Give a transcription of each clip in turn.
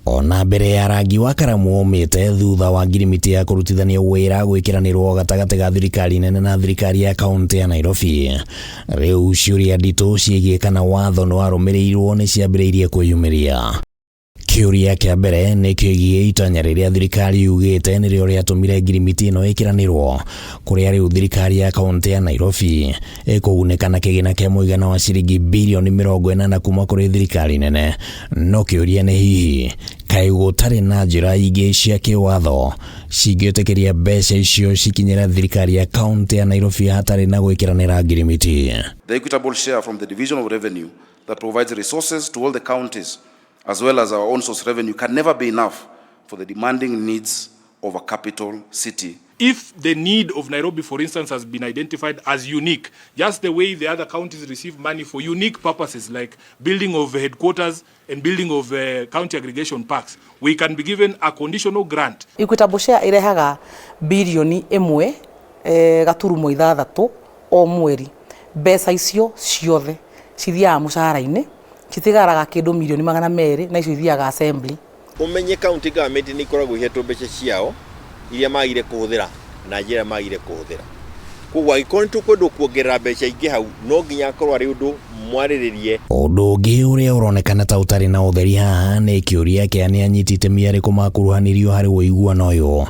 Ona mbere ya rangi wa karamu umite thutha wa ngirimiti ya kurutithania wira gwikiranirwo gatagati ga thirikari nene na thirikari ya kaunti ya Nairobi. Riu ciuria nditu ciigie kana watho no arumiriirwo ni ciambiriirie kwiyumiria. Ciuria kia mbere ni kigie itanya riria thirikari yugite ni rio riatumire ngirimiti no ikiranirwo kuria riu thirikari ya kaunti ya Nairobi ikugunekana kigina kia muigana wa ciringi bilioni 40 kuma kuri thirikari nene. No kiuria ni hihi kai gutari na njira ingi cia kiwatho cingĩtĩkĩria mbeca icio cikinyĩra thirikari ya kaunti ya Nairobi hatari na gwikiranira ngirimiti. The equitable share from the division of revenue that provides resources to all the counties as well as our own source revenue can never be enough for the demanding needs of a capital city. If the need of Nairobi, for instance, has been identified as unique, just the way the other counties receive money for unique purposes like building of headquarters and building of county aggregation parks, we can be given a conditional grant. Equitable share irehaga bilioni 1.6 o mweri. Mbeca icio ciothe cithiaga mucara-ini, citigaraga kindu milioni 200 na icio ithiaga assembly. Umenye county government ni ikoragwo ihetwo mbeca ciao iria magire kuhuthira na njira magire kuhuthira. Kugwa ikoni tukwendo kuongerera mbeca ingi hau no nginya akorwo ari undu mwariririe. Undu ungi uria uronekana ta utari na utheri haha ni kiuria kia ni anyitite miariko makuruhanirio hari uiguano uyu.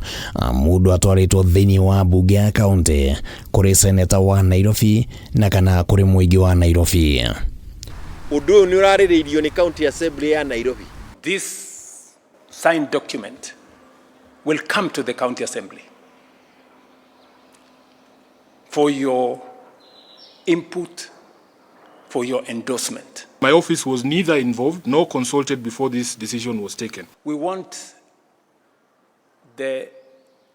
Mundu atwaritwo thiini wa bunge ya kaunti kuri seneta wa Nairobi na kana kuri muigi wa Nairobi. Undu uyu ni uraririirio ni county assembly ya Nairobi. This signed document will come to the county assembly for your input, for your endorsement. My office was neither involved nor consulted before this decision was taken. We want the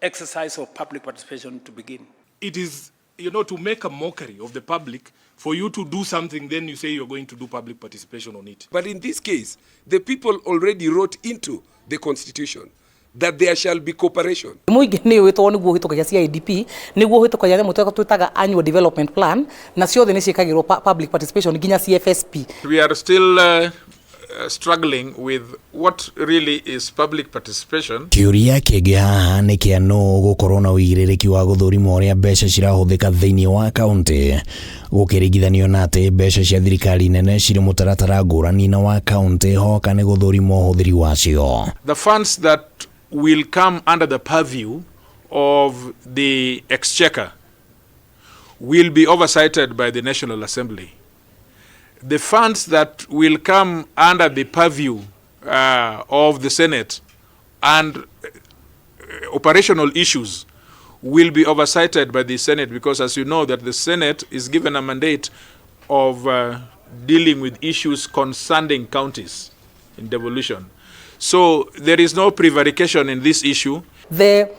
exercise of public participation to begin. It is, to make a mockery of the public, for you to do something, then you say you're going to do public participation on it. But in this case, the people already wrote into the constitution that there shall be cooperation. Muigi ni witwo niguo hitukagia CIDP niguo hitukagia nemu twitaga annual development plan na ciothe ni ciikagirwo public participation nginya CFSP. We are still struggling with what really is public participation. Ciuria kingi haha ni kia no gukorwo na uigirĩrĩki wa guthurima uria mbeca cirahuthika thiini wa kaunti gukiringithanio na ati mbeca cia thirikari nene ciri mutaratara ngũrani na wa kaunti hoka ni guthurima uhuthiri wacio. The funds that will come under the purview of the exchequer will be oversighted by the National Assembly. The funds that will come under the purview of the Senate and operational issues will be oversighted by the Senate, because as you know that the Senate is given a mandate of dealing with issues concerning counties in devolution. So there is no prevarication in this issue. The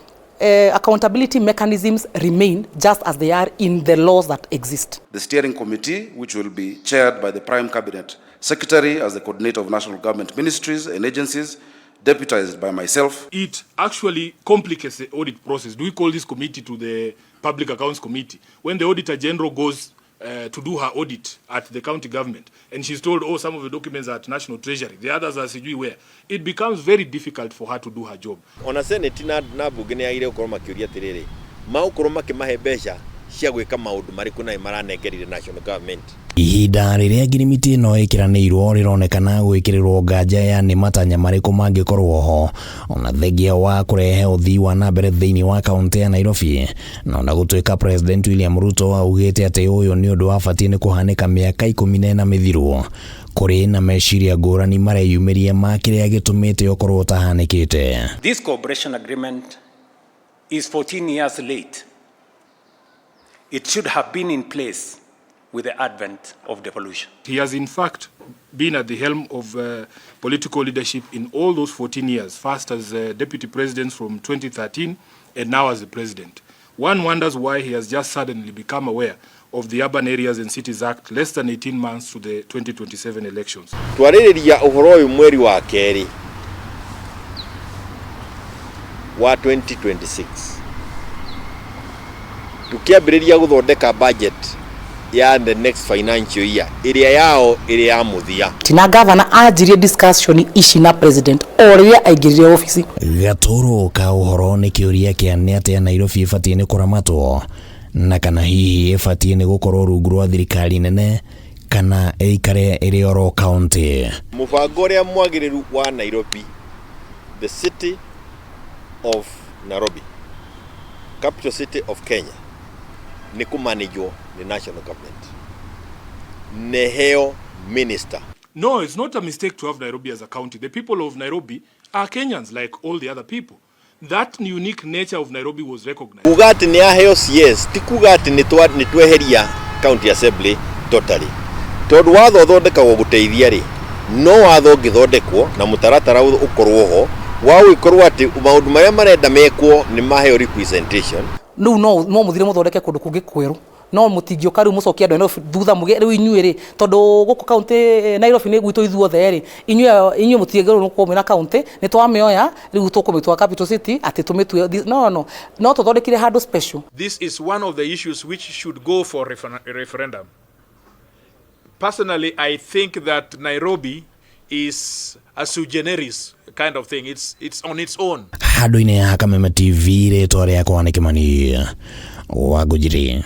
accountability mechanisms remain just as they are in the laws that exist. The steering committee, which will be chaired by the Prime Cabinet Secretary as the coordinator of national government ministries and agencies, deputized by myself. It actually complicates the audit process. Do we call this committee to the Public Accounts Committee? When the Auditor General goes to do her audit at the county government and she's told, oh, some of the documents are at National Treasury, the others are CIGII where, it becomes very difficult for her to do her job. Ona Senate na bunge ni agire gukorwo makiuria tiriri maukorwo makimahe mbeca cia gwika maundu mariku na maranengerire national government. Ihinda riria ngirimiti no ikiranirwo rironekana gwikirirwo nganja ya ni matanya mariku mangikorwo ho ona thengia wa kurehe uthii wa na mbere thiini wa kaunti ya Nairobi na ona gutwika President William Ruto augite ati uyu ni undu wa bati ni kuhanika miaka 14 mithiru kuri na meciria ngũrani mareyumiria ma kiria gitumite okorwo tahanikite. This cooperation agreement is 14 years late. It should have been in place with the advent of devolution. He has in fact been at the helm of political leadership in all those 14 years, first as deputy president from 2013 and now as the president. One wonders why he has just suddenly become aware of the Urban Areas and Cities Act less than 18 months to the 2027 elections. Twaririria uhoro uyu mweri wa keri wa 2026. Tukiambiriria guthondeka budget ya the next financial year iria yao iria ya muthia. Tina governor ajirie discussion ici na president oria aingirire office. Gatoro ka uhoro ni kiuria kiane atia Nairobi ibatie ni kuramatwo na kana hihi ibatie ni gukorwo rungu rwa thirikari nene kana eikare iri oro county. Mubango ria mwagiriru wa Nairobi, the city of Nairobi, capital city of Kenya, ni kumanagwo ni national government. Neheo minister. No, it's not a mistake to have Nairobi as a county. The people of Nairobi are Kenyans like all the other people. That unique nature of Nairobi was recognized. Kugati ni aheo CS, ti kugati ni tweheria county assembly totally. Tondu watho thondekagwo guteithia ri, no watho ngithondekwo na mutaratara ukorwo ho wa gukorwo ati maundu maria marenda mekwo ni maheo representation. No muthire muthondeke kundu kungi kweru. No mutingio kari mucokia andu thutha muge riu inyue ri tondu guku county Nairobi ni gwitu ithuothe ri inyue mutingero no kwomira county ni twamioya riu tukumitwa capital city ati tumitwe no tuthondekire handu special. This is one of the issues which should go for referendum. Personally, I think that Nairobi is a sui generis kind of thing. It's on its own. Hado ine haka Mema TV re tore ya kwa Nikimani wa Gujiri.